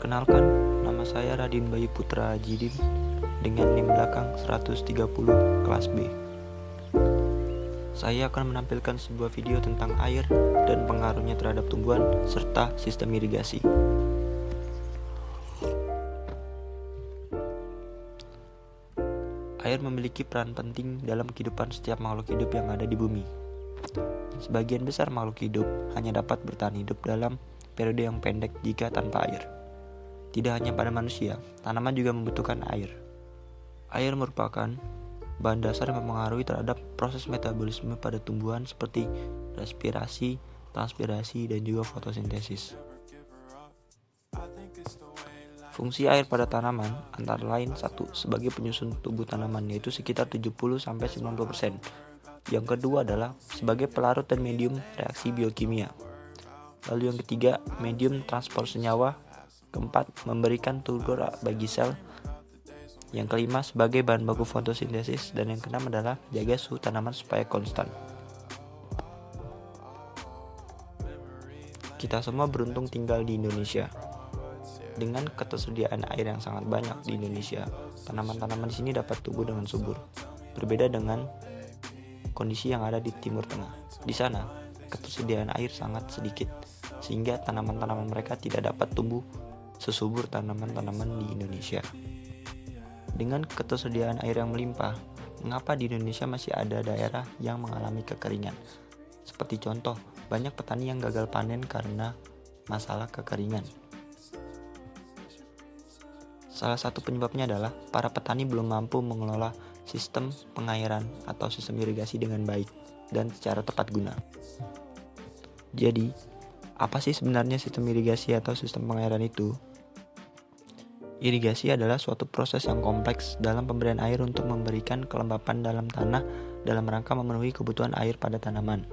Perkenalkan, nama saya Radin Bayu Putra Jidin dengan NIM belakang 130 kelas B. Saya akan menampilkan sebuah video tentang air dan pengaruhnya terhadap tumbuhan serta sistem irigasi. Air memiliki peran penting dalam kehidupan setiap makhluk hidup yang ada di bumi. Sebagian besar makhluk hidup hanya dapat bertahan hidup dalam periode yang pendek jika tanpa air. Tidak hanya pada manusia, tanaman juga membutuhkan air. Air merupakan bahan dasar yang mempengaruhi terhadap proses metabolisme pada tumbuhan seperti respirasi, transpirasi, dan juga fotosintesis. Fungsi air pada tanaman antara lain satu, sebagai penyusun tubuh tanaman yaitu sekitar 70-90%. Yang kedua adalah sebagai pelarut dan medium reaksi biokimia. Lalu yang ketiga, medium transport senyawa. Keempat, memberikan turgor bagi sel. Yang kelima, sebagai bahan baku fotosintesis. Dan yang keenam adalah jaga suhu tanaman supaya konstan. Kita semua beruntung tinggal di Indonesia. Dengan ketersediaan air yang sangat banyak di Indonesia, tanaman-tanaman di sini dapat tumbuh dengan subur. Berbeda dengan kondisi yang ada di Timur Tengah. Di sana, ketersediaan air sangat sedikit, sehingga tanaman-tanaman mereka tidak dapat tumbuh sesubur tanaman-tanaman di Indonesia. Dengan ketersediaan air yang melimpah, mengapa di Indonesia masih ada daerah yang mengalami kekeringan? Seperti contoh, banyak petani yang gagal panen karena masalah kekeringan. Salah satu penyebabnya adalah para petani belum mampu mengelola sistem pengairan atau sistem irigasi dengan baik dan secara tepat guna. Jadi, apa sih sebenarnya sistem irigasi atau sistem pengairan itu? Irigasi adalah suatu proses yang kompleks dalam pemberian air untuk memberikan kelembapan dalam tanah dalam rangka memenuhi kebutuhan air pada tanaman.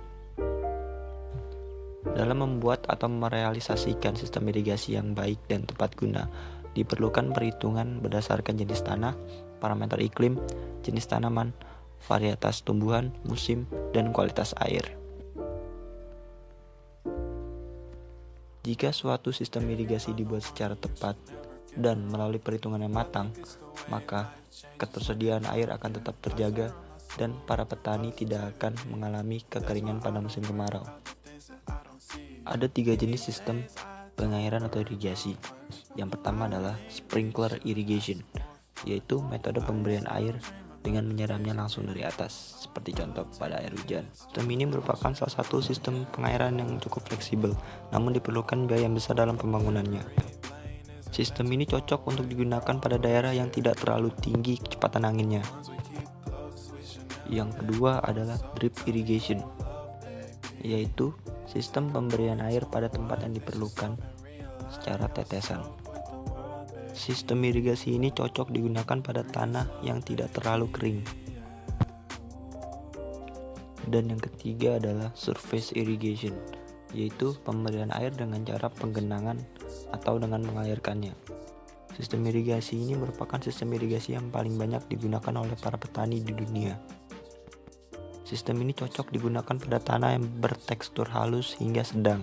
Dalam membuat atau merealisasikan sistem irigasi yang baik dan tepat guna, diperlukan perhitungan berdasarkan jenis tanah, parameter iklim, jenis tanaman, varietas tumbuhan, musim, dan kualitas air. Jika suatu sistem irigasi dibuat secara tepat dan melalui perhitungan yang matang, maka ketersediaan air akan tetap terjaga dan para petani tidak akan mengalami kekeringan pada musim kemarau. Ada 3 jenis sistem pengairan atau irigasi. Yang pertama adalah sprinkler irrigation, yaitu metode pemberian air dengan menyiramnya langsung dari atas, seperti contoh pada air hujan. Sistem ini merupakan salah satu sistem pengairan yang cukup fleksibel, namun diperlukan biaya yang besar dalam pembangunannya. Sistem ini cocok untuk digunakan pada daerah yang tidak terlalu tinggi kecepatan anginnya. Yang kedua adalah drip irrigation, yaitu sistem pemberian air pada tempat yang diperlukan secara tetesan. Sistem irigasi ini cocok digunakan pada tanah yang tidak terlalu kering. Dan yang ketiga adalah surface irrigation, yaitu pemberian air dengan cara penggenangan atau dengan mengalirkannya. Sistem irigasi ini merupakan sistem irigasi yang paling banyak digunakan oleh para petani di dunia. Sistem ini cocok digunakan pada tanah yang bertekstur halus hingga sedang,